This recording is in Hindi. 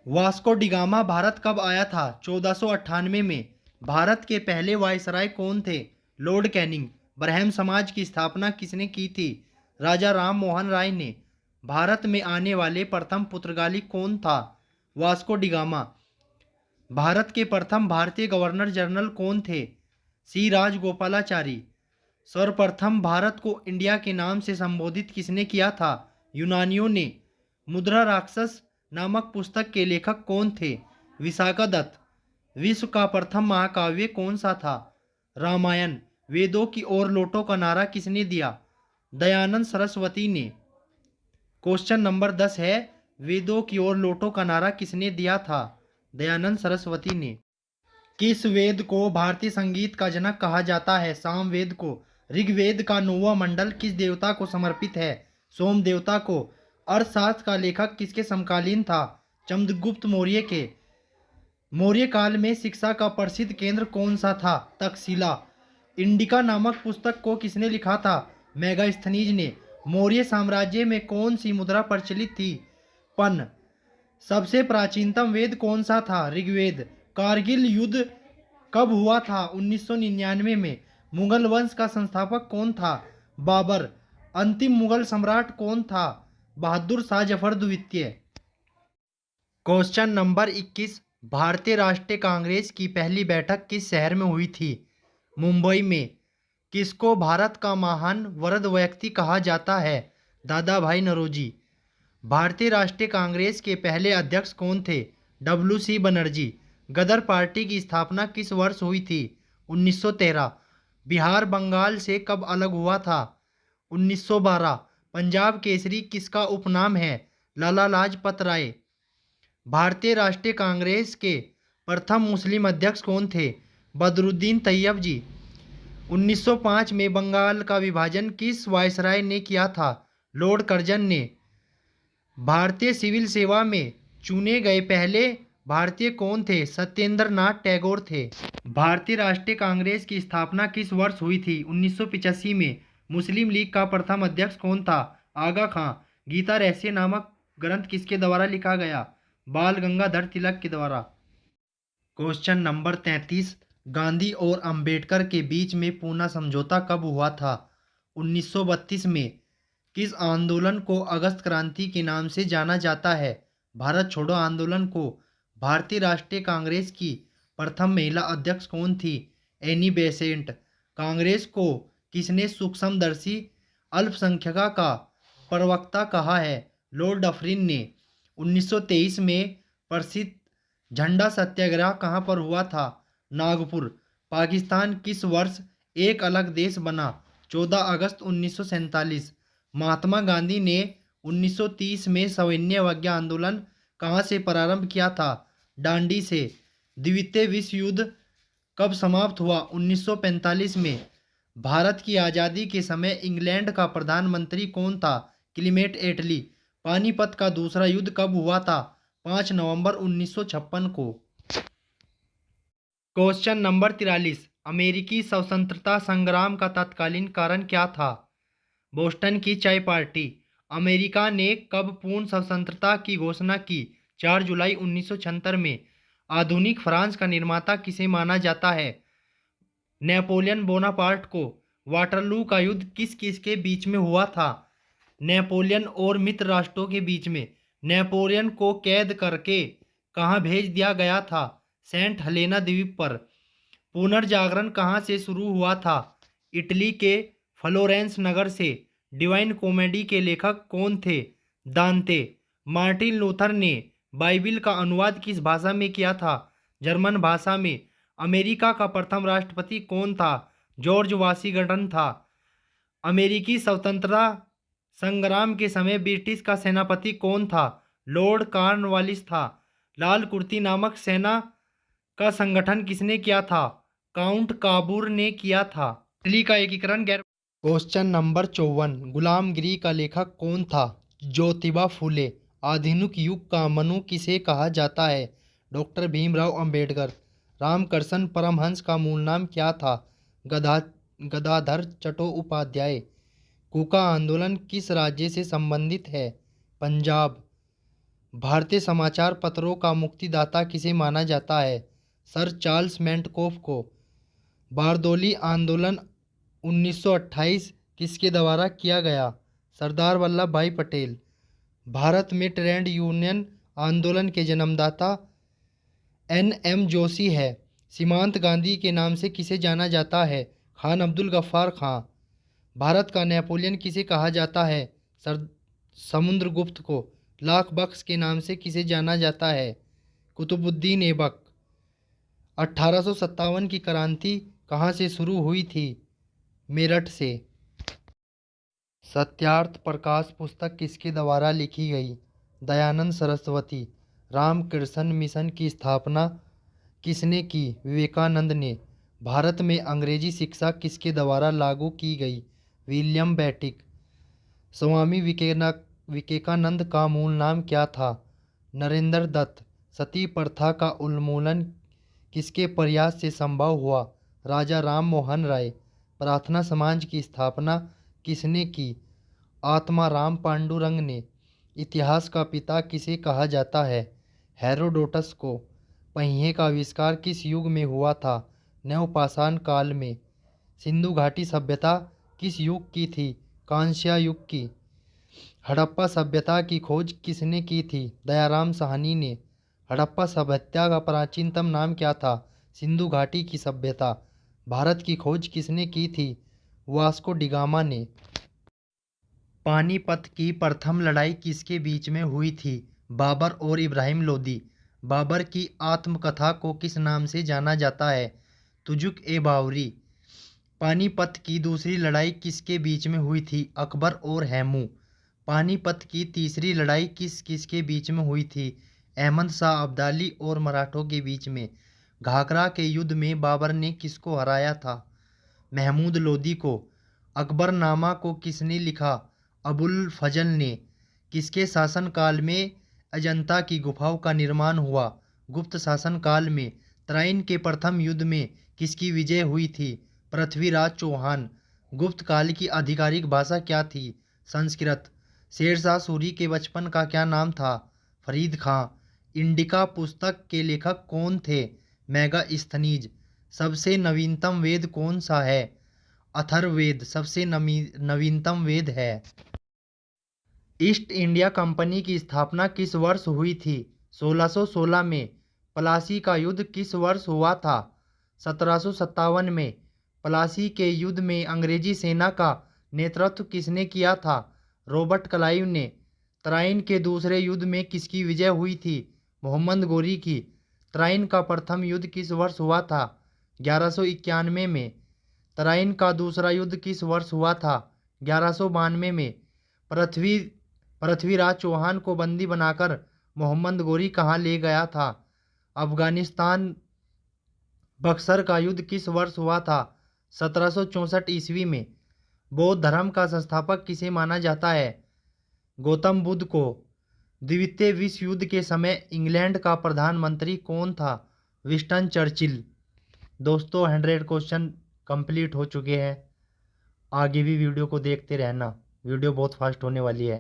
वास्को डिगामा भारत कब आया था? 1498 में। भारत के पहले वायसराय कौन थे? Lord Canning. ब्रह्म समाज की स्थापना किसने की थी? राजा राम मोहन राय ने। भारत में आने वाले प्रथम पुर्तगाली कौन था? Vasco da Gama. भारत के प्रथम भारतीय गवर्नर जनरल कौन थे? सी राजगोपालाचारी। सर्वप्रथम भारत को इंडिया के नाम से संबोधित किसने किया था? यूनानियों ने। मुद्रा राक्षस नामक पुस्तक के लेखक कौन थे? विशाखादत्त। विश्व का प्रथम महाकाव्य कौन सा था? रामायण। वेदों की ओर लौटो का नारा किसने दिया? दयानंद सरस्वती ने। क्वेश्चन नंबर 10 है, वेदों की ओर लौटो का नारा किसने दिया था? दयानंद सरस्वती ने। किस वेद को भारतीय संगीत का जनक कहा जाता है? सामवेद को। ऋग्वेद का 9वां मंडल किस देवता को समर्पित है? सोम देवता को। अर्थशास्त्र का लेखक किसके समकालीन था? चंद्रगुप्त मौर्य के। मौर्य काल में शिक्षा का प्रसिद्ध केंद्र कौन सा था? तक्षशिला। इंडिका नामक पुस्तक को किसने लिखा था? मेगास्थनीज ने। मौर्य साम्राज्य में कौन सी मुद्रा प्रचलित थी? पन। सबसे प्राचीनतम वेद कौन सा था? ऋग्वेद। कारगिल युद्ध कब हुआ था? 1999 में। मुगल वंश का संस्थापक कौन था? बाबर। अंतिम मुगल सम्राट कौन था? बहादुर शाह जफर द्वितीय। क्वेश्चन नंबर 21, भारतीय राष्ट्रीय कांग्रेस की पहली बैठक किस शहर में हुई थी? मुंबई में। किसको भारत का महान वृद्ध व्यक्ति कहा जाता है? दादा भाई नौरोजी। भारतीय राष्ट्रीय कांग्रेस के पहले अध्यक्ष कौन थे? WC बनर्जी। गदर पार्टी की स्थापना किस वर्ष हुई थी? 1913। बिहार बंगाल से कब अलग हुआ था? 1912। पंजाब केसरी किसका उपनाम है? लाला लाजपत राय। भारतीय राष्ट्रीय कांग्रेस के प्रथम मुस्लिम अध्यक्ष कौन थे? बदरुद्दीन तैयब जी। 1905 में बंगाल का विभाजन किस वायसराय ने किया था? लॉर्ड कर्जन ने। भारतीय सिविल सेवा में चुने गए पहले भारतीय कौन थे? सत्येंद्र नाथ टैगोर थे। भारतीय राष्ट्रीय कांग्रेस की स्थापना किस वर्ष हुई थी? 1985 में। मुस्लिम लीग का प्रथम अध्यक्ष कौन था? आगा खां। गीता रहस्य नामक ग्रंथ किसके द्वारा लिखा गया? बाल गंगाधर तिलक के द्वारा। क्वेश्चन नंबर 33, गांधी और अंबेडकर के बीच में पूना समझौता कब हुआ था? 1932 में। किस आंदोलन को अगस्त क्रांति के नाम से जाना जाता है? भारत छोड़ो आंदोलन को। भारतीय राष्ट्रीय कांग्रेस की प्रथम महिला अध्यक्ष कौन थी? Annie Besant. कांग्रेस को किसने सूक्ष्मदर्शी अल्पसंख्यका का प्रवक्ता कहा है? लॉर्ड डफरिन ने। 1923 में प्रसिद्ध झंडा सत्याग्रह कहाँ पर हुआ था? नागपुर। पाकिस्तान किस वर्ष एक अलग देश बना? 14 अगस्त 1947। महात्मा गांधी ने 1930 में सविनय अवज्ञा आंदोलन कहाँ से प्रारंभ किया था? डांडी से। द्वितीय विश्व युद्ध कब समाप्त हुआ? 1945 में। भारत की आज़ादी के समय इंग्लैंड का प्रधानमंत्री कौन था? क्लीमेट एटली। पानीपत का दूसरा युद्ध कब हुआ था? 5 नवंबर 1956 को। क्वेश्चन नंबर 43, अमेरिकी स्वतंत्रता संग्राम का तत्कालीन कारण क्या था? बोस्टन की चाय पार्टी। अमेरिका ने कब पूर्ण स्वतंत्रता की घोषणा की? 4 जुलाई 1976 में। आधुनिक फ्रांस का निर्माता किसे माना जाता है? नेपोलियन बोनापार्ट को। वाटरलू का युद्ध किस किस के बीच में हुआ था? नेपोलियन और मित्र राष्ट्रों के बीच में। नेपोलियन को कैद करके कहाँ भेज दिया गया था? सेंट हेलेना द्वीप पर। पुनर्जागरण कहाँ से शुरू हुआ था? इटली के फ्लोरेंस नगर से। डिवाइन कॉमेडी के लेखक कौन थे? दांते। मार्टिन लूथर ने बाइबिल का अनुवाद किस भाषा में किया था? जर्मन भाषा में। अमेरिका का प्रथम राष्ट्रपति कौन था? जॉर्ज वाशिंगटन था। अमेरिकी स्वतंत्रता संग्राम के समय ब्रिटिश का सेनापति कौन था? लॉर्ड कॉर्नवालिस था। लाल कुर्ती नामक सेना का संगठन किसने किया था? काउंट काबूर ने किया था। इटली का एकीकरण गैर। क्वेश्चन नंबर 54, गुलामगिरी का लेखक कौन था? ज्योतिबा फूले। आधुनिक युग का मनु किसे कहा जाता है? डॉक्टर भीमराव अंबेडकर। रामकृष्ण परमहंस का मूल नाम क्या था? गदाधर चट्टोपाध्याय। कूका आंदोलन किस राज्य से संबंधित है? पंजाब। भारतीय समाचार पत्रों का मुक्तिदाता किसे माना जाता है? सर चार्ल्स मेंटकोफ को। बारदोली आंदोलन 1928 किसके द्वारा किया गया? सरदार वल्लभ भाई पटेल। भारत में ट्रेड यूनियन आंदोलन के जन्मदाता एन.एम. जोशी है। सीमांत गांधी के नाम से किसे जाना जाता है? खान अब्दुल गफ्फार खां। भारत का नेपोलियन किसे कहा जाता है? समुद्रगुप्त को। लाख बख्श के नाम से किसे जाना जाता है? कुतुबुद्दीन ऐबक। 1857 की क्रांति कहाँ से शुरू हुई थी? मेरठ से। सत्यार्थ प्रकाश पुस्तक किसके द्वारा लिखी गई? दयानंद सरस्वती। रामकृष्ण मिशन की स्थापना किसने की? विवेकानंद ने। भारत में अंग्रेजी शिक्षा किसके द्वारा लागू की गई? William Bentinck. स्वामी विवेकानंद का मूल नाम क्या था? नरेंद्र दत्त। सती प्रथा का उन्मूलन किसके प्रयास से संभव हुआ? राजा राम मोहन राय। प्रार्थना समाज की स्थापना किसने की? आत्माराम पांडुरंग ने। इतिहास का पिता किसे कहा जाता है? हेरोडोटस को। पहिए का आविष्कार किस युग में हुआ था? नवपाषाण काल में। सिंधु घाटी सभ्यता किस युग की थी? कांस्य युग की। हड़प्पा सभ्यता की खोज किसने की थी? दयाराम साहनी ने। हड़प्पा सभ्यता का प्राचीनतम नाम क्या था? सिंधु घाटी की सभ्यता। भारत की खोज किसने की थी? वास्को डिगामा ने। पानीपत की प्रथम लड़ाई किसके बीच में हुई थी? बाबर और इब्राहिम लोदी। बाबर की आत्मकथा को किस नाम से जाना जाता है? तुजुक-ए-बावरी। पानीपत की दूसरी लड़ाई किसके बीच में हुई थी? अकबर और हैमू। पानीपत की तीसरी लड़ाई किस किसके बीच में हुई थी? अहमद शाह अब्दाली और मराठों के बीच में। घाघरा के युद्ध में बाबर ने किसको हराया था? महमूद लोदी को। अकबरनामा को किसने लिखा? अबुल फजल ने। किसके शासनकाल में अजंता की गुफाओं का निर्माण हुआ? गुप्त शासनकाल में। तराइन के प्रथम युद्ध में किसकी विजय हुई थी? पृथ्वीराज चौहान। गुप्त काल की आधिकारिक भाषा क्या थी? संस्कृत। शेरशाह सूरी के बचपन का क्या नाम था? फरीद खां। इंडिका पुस्तक के लेखक कौन थे? मेगास्थनीज। सबसे नवीनतम वेद कौन सा है? अथर्ववेद सबसे नवीनतम वेद है। ईस्ट इंडिया कंपनी की स्थापना किस वर्ष हुई थी? 1616 में। प्लासी का युद्ध किस वर्ष हुआ था? 1757 में। प्लासी के युद्ध में अंग्रेजी सेना का नेतृत्व किसने किया था? रॉबर्ट क्लाइव ने। तराइन के दूसरे युद्ध में किसकी विजय हुई थी? मोहम्मद गोरी की। तराइन का प्रथम युद्ध किस वर्ष हुआ था? 1191 में। तराइन का दूसरा युद्ध किस वर्ष हुआ था? 1192 में। पृथ्वीराज चौहान को बंदी बनाकर मोहम्मद गोरी कहाँ ले गया था? अफगानिस्तान। बक्सर का युद्ध किस वर्ष हुआ था? 1764 ईस्वी में। बौद्ध धर्म का संस्थापक किसे माना जाता है? गौतम बुद्ध को। द्वितीय विश्व युद्ध के समय इंग्लैंड का प्रधानमंत्री कौन था? Winston Churchill. दोस्तों 100 क्वेश्चन कंप्लीट हो चुके हैं। आगे भी वीडियो को देखते रहना, वीडियो बहुत फास्ट होने वाली है।